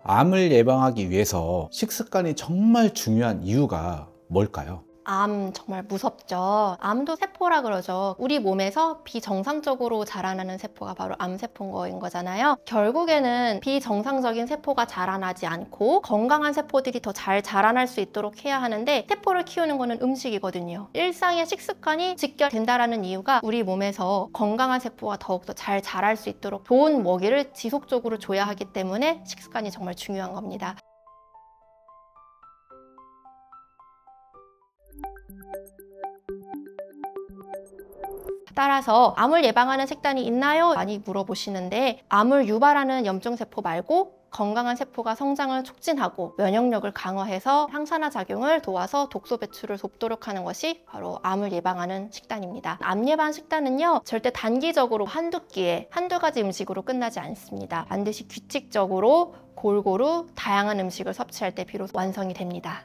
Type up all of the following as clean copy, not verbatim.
암을 예방하기 위해서 식습관이 정말 중요한 이유가 뭘까요? 암 정말 무섭죠. 암도 세포라 그러죠. 우리 몸에서 비정상적으로 자라나는 세포가 바로 암세포인 거잖아요. 결국에는 비정상적인 세포가 자라나지 않고 건강한 세포들이 더 잘 자라날 수 있도록 해야 하는데, 세포를 키우는 거는 음식이거든요. 일상의 식습관이 직결된다라는 이유가 우리 몸에서 건강한 세포가 더욱더 잘 자랄 수 있도록 좋은 먹이를 지속적으로 줘야 하기 때문에 식습관이 정말 중요한 겁니다. 따라서 암을 예방하는 식단이 있나요? 많이 물어보시는데, 암을 유발하는 염증세포 말고 건강한 세포가 성장을 촉진하고 면역력을 강화해서 항산화 작용을 도와서 독소 배출을 돕도록 하는 것이 바로 암을 예방하는 식단입니다. 암 예방 식단은요, 절대 단기적으로 한두 끼에 한두 가지 음식으로 끝나지 않습니다. 반드시 규칙적으로 골고루 다양한 음식을 섭취할 때 비로소 완성이 됩니다.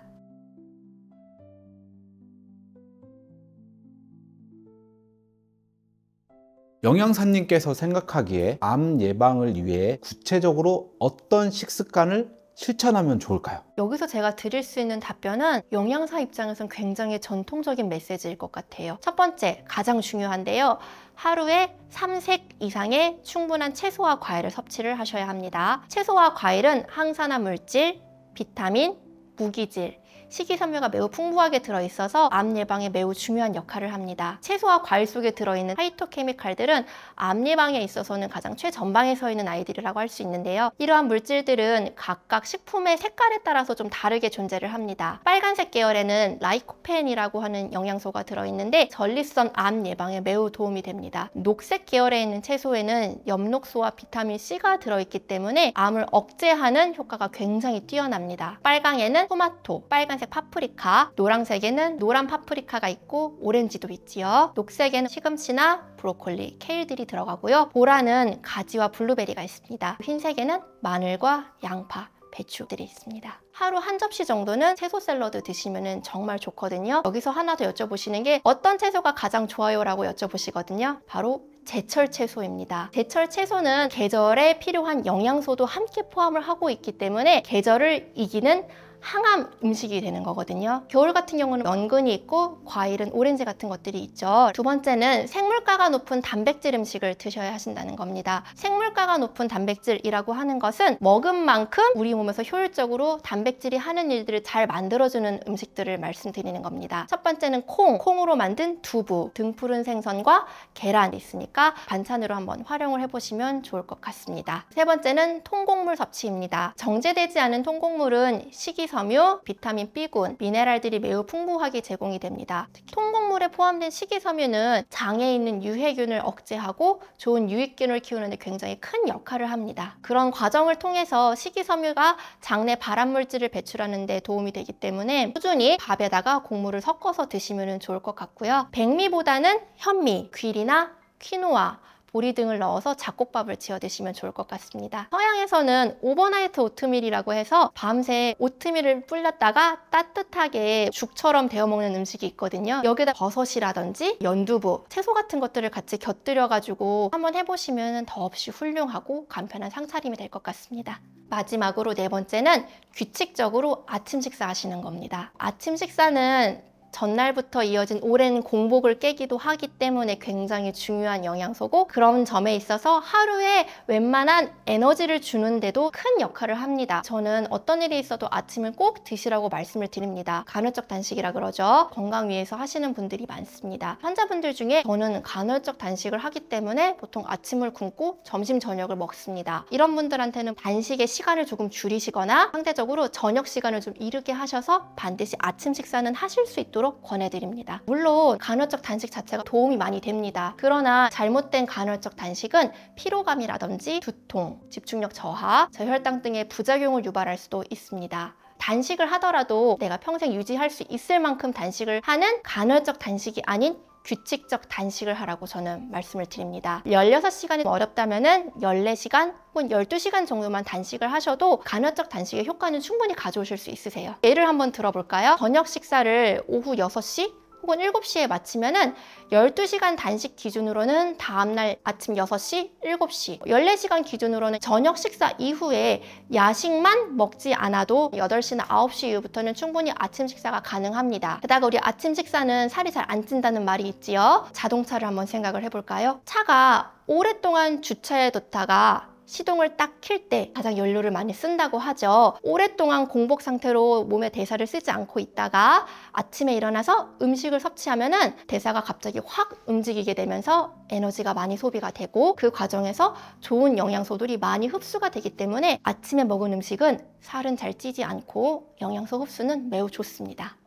영양사님께서 생각하기에 암 예방을 위해 구체적으로 어떤 식습관을 실천하면 좋을까요? 여기서 제가 드릴 수 있는 답변은 영양사 입장에서는 굉장히 전통적인 메시지일 것 같아요. 첫 번째, 가장 중요한데요. 하루에 3색 이상의 충분한 채소와 과일을 섭취를 하셔야 합니다. 채소와 과일은 항산화 물질, 비타민, 무기질, 식이섬유가 매우 풍부하게 들어있어서 암 예방에 매우 중요한 역할을 합니다. 채소와 과일 속에 들어있는 파이토케미칼들은 암 예방에 있어서는 가장 최전방에 서 있는 아이들이라고 할 수 있는데요. 이러한 물질들은 각각 식품의 색깔에 따라서 좀 다르게 존재를 합니다. 빨간색 계열에는 라이코펜이라고 하는 영양소가 들어있는데 전립선 암 예방에 매우 도움이 됩니다. 녹색 계열에 있는 채소에는 엽록소와 비타민 C가 들어있기 때문에 암을 억제하는 효과가 굉장히 뛰어납니다. 빨강에는 토마토, 빨간색 파프리카, 노란색에는 노란 파프리카가 있고 오렌지도 있지요. 녹색에는 시금치나 브로콜리, 케일들이 들어가고요. 보라는 가지와 블루베리가 있습니다. 흰색에는 마늘과 양파, 배추들이 있습니다. 하루 한 접시 정도는 채소 샐러드 드시면 정말 좋거든요. 여기서 하나 더 여쭤보시는 게 어떤 채소가 가장 좋아요? 라고 여쭤보시거든요. 바로 제철 채소입니다. 제철 채소는 계절에 필요한 영양소도 함께 포함을 하고 있기 때문에 계절을 이기는 항암 음식이 되는 거거든요. 겨울 같은 경우는 연근이 있고 과일은 오렌지 같은 것들이 있죠. 두 번째는 생물가가 높은 단백질 음식을 드셔야 하신다는 겁니다. 생물가가 높은 단백질이라고 하는 것은 먹은 만큼 우리 몸에서 효율적으로 단백질이 하는 일들을 잘 만들어주는 음식들을 말씀드리는 겁니다. 첫 번째는 콩으로 만든 두부, 등푸른 생선과 계란이 있으니까 반찬으로 한번 활용을 해보시면 좋을 것 같습니다. 세 번째는 통곡물 섭취입니다. 정제되지 않은 통곡물은 식이섬유, 비타민 B군, 미네랄들이 매우 풍부하게 제공이 됩니다. 특히 통곡물에 포함된 식이섬유는 장에 있는 유해균을 억제하고 좋은 유익균을 키우는 데 굉장히 큰 역할을 합니다. 그런 과정을 통해서 식이섬유가 장내 발암물질을 배출하는 데 도움이 되기 때문에 꾸준히 밥에다가 곡물을 섞어서 드시면 좋을 것 같고요. 백미보다는 현미, 귀리나 퀴노아, 보리 등을 넣어서 잡곡밥을 지어 드시면 좋을 것 같습니다. 서양에서는 오버나이트 오트밀이라고 해서 밤새 오트밀을 불렸다가 따뜻하게 죽처럼 데워 먹는 음식이 있거든요. 여기다 버섯이라든지 연두부, 채소 같은 것들을 같이 곁들여 가지고 한번 해보시면 더없이 훌륭하고 간편한 상차림이 될 것 같습니다. 마지막으로 네 번째는 규칙적으로 아침 식사하시는 겁니다. 아침 식사는 전날부터 이어진 오랜 공복을 깨기도 하기 때문에 굉장히 중요한 영양소고, 그런 점에 있어서 하루에 웬만한 에너지를 주는데도 큰 역할을 합니다. 저는 어떤 일이 있어도 아침을 꼭 드시라고 말씀을 드립니다. 간헐적 단식이라 그러죠. 건강 위해서 하시는 분들이 많습니다. 환자분들 중에 저는 간헐적 단식을 하기 때문에 보통 아침을 굶고 점심 저녁을 먹습니다. 이런 분들한테는 단식의 시간을 조금 줄이시거나 상대적으로 저녁 시간을 좀 이르게 하셔서 반드시 아침 식사는 하실 수 있도록 권해드립니다. 물론 간헐적 단식 자체가 도움이 많이 됩니다. 그러나 잘못된 간헐적 단식은 피로감이라든지 두통, 집중력 저하, 저혈당 등의 부작용을 유발할 수도 있습니다. 단식을 하더라도 내가 평생 유지할 수 있을 만큼 단식을 하는 간헐적 단식이 아닌 규칙적 단식을 하라고 저는 말씀을 드립니다. 16시간이 어렵다면 14시간 혹은 12시간 정도만 단식을 하셔도 간헐적 단식의 효과는 충분히 가져오실 수 있으세요. 예를 한번 들어볼까요? 저녁 식사를 오후 6시 혹은 7시에 마치면은 12시간 단식 기준으로는 다음날 아침 6시, 7시, 14시간 기준으로는 저녁 식사 이후에 야식만 먹지 않아도 8시나 9시 이후부터는 충분히 아침 식사가 가능합니다. 게다가 우리 아침 식사는 살이 잘 안 찐다는 말이 있지요. 자동차를 한번 생각을 해볼까요? 차가 오랫동안 주차해 뒀다가 시동을 딱 킬 때 가장 연료를 많이 쓴다고 하죠. 오랫동안 공복 상태로 몸의 대사를 쓰지 않고 있다가 아침에 일어나서 음식을 섭취하면은 대사가 갑자기 확 움직이게 되면서 에너지가 많이 소비가 되고 그 과정에서 좋은 영양소들이 많이 흡수가 되기 때문에 아침에 먹은 음식은 살은 잘 찌지 않고 영양소 흡수는 매우 좋습니다.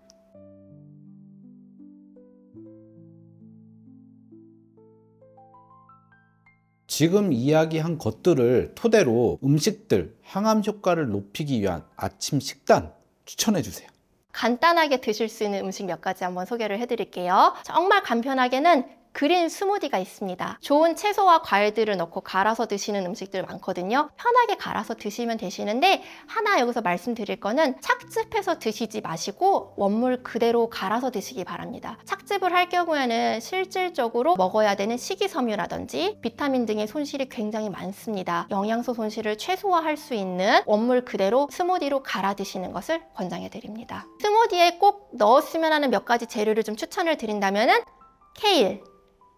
지금 이야기한 것들을 토대로 음식들, 항암 효과를 높이기 위한 아침 식단 추천해 주세요. 간단하게 드실 수 있는 음식 몇 가지 한번 소개를 해드릴게요. 정말 간편하게는 그린 스무디가 있습니다. 좋은 채소와 과일들을 넣고 갈아서 드시는 음식들 많거든요. 편하게 갈아서 드시면 되시는데 하나 여기서 말씀드릴 거는 착즙해서 드시지 마시고 원물 그대로 갈아서 드시기 바랍니다. 착즙을 할 경우에는 실질적으로 먹어야 되는 식이섬유라든지 비타민 등의 손실이 굉장히 많습니다. 영양소 손실을 최소화할 수 있는 원물 그대로 스무디로 갈아 드시는 것을 권장해 드립니다. 스무디에 꼭 넣었으면 하는 몇 가지 재료를 좀 추천을 드린다면은 케일,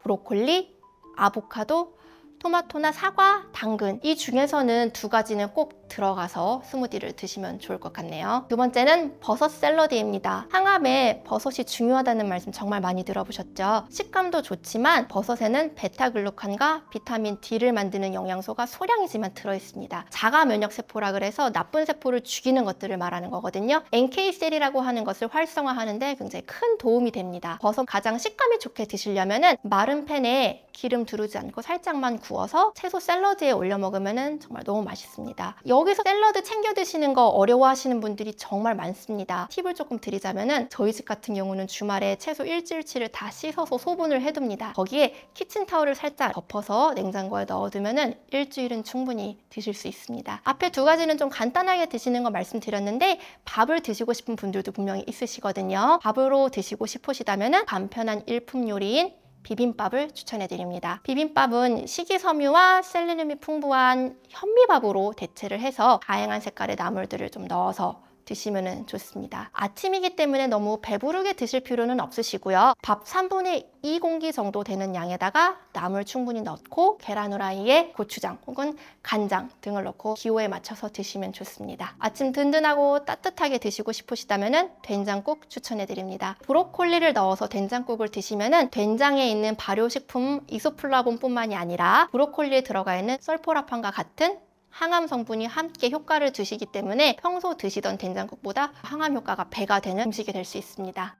브로콜리, 아보카도, 토마토나 사과, 당근 이 중에서는 2가지는 꼭 들어가서 스무디를 드시면 좋을 것 같네요. 두 번째는 버섯 샐러드입니다. 항암에 버섯이 중요하다는 말씀 정말 많이 들어보셨죠? 식감도 좋지만 버섯에는 베타글루칸과 비타민 D를 만드는 영양소가 소량이지만 들어있습니다. 자가 면역세포라 그래서 나쁜 세포를 죽이는 것들을 말하는 거거든요. NK셀이라고 하는 것을 활성화하는 데 굉장히 큰 도움이 됩니다. 버섯 가장 식감이 좋게 드시려면 마른 팬에 기름 두르지 않고 살짝만 구워서 채소 샐러드에 올려 먹으면 정말 너무 맛있습니다. 여기서 샐러드 챙겨 드시는 거 어려워하시는 분들이 정말 많습니다. 팁을 조금 드리자면은 저희 집 같은 경우는 주말에 채소 일주일치를 다 씻어서 소분을 해둡니다. 거기에 키친타올을 살짝 덮어서 냉장고에 넣어두면은 일주일은 충분히 드실 수 있습니다. 앞에 2가지는 좀 간단하게 드시는 거 말씀드렸는데 밥을 드시고 싶은 분들도 분명히 있으시거든요. 밥으로 드시고 싶으시다면은 간편한 일품 요리인 비빔밥을 추천해드립니다. 비빔밥은 식이섬유와 셀레늄이 풍부한 현미밥으로 대체를 해서 다양한 색깔의 나물들을 좀 넣어서 드시면 좋습니다. 아침이기 때문에 너무 배부르게 드실 필요는 없으시고요. 밥 3분의 2 공기 정도 되는 양에다가 나물 충분히 넣고 계란 후라이에 고추장 혹은 간장 등을 넣고 기호에 맞춰서 드시면 좋습니다. 아침 든든하고 따뜻하게 드시고 싶으시다면 된장국 추천해드립니다. 브로콜리를 넣어서 된장국을 드시면 된장에 있는 발효식품 이소플라본뿐만이 아니라 브로콜리에 들어가 있는 설포라판과 같은 항암 성분이 함께 효과를 주시기 때문에 평소 드시던 된장국보다 항암 효과가 배가 되는 음식이 될 수 있습니다.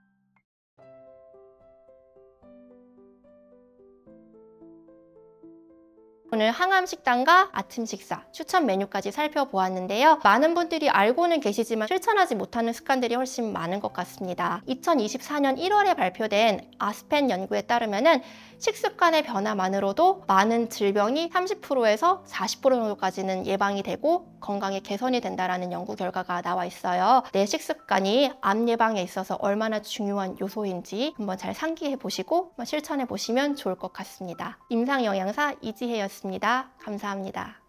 오늘 항암 식단과 아침 식사 추천 메뉴까지 살펴보았는데요. 많은 분들이 알고는 계시지만 실천하지 못하는 습관들이 훨씬 많은 것 같습니다. 2024년 1월에 발표된 아스펜 연구에 따르면 식습관의 변화만으로도 많은 질병이 30%에서 40% 정도까지는 예방이 되고 건강에 개선이 된다는 연구 결과가 나와 있어요. 내 식습관이 암 예방에 있어서 얼마나 중요한 요소인지 한번 잘 상기해 보시고 실천해 보시면 좋을 것 같습니다. 임상영양사 이지혜였습니다. 감사합니다.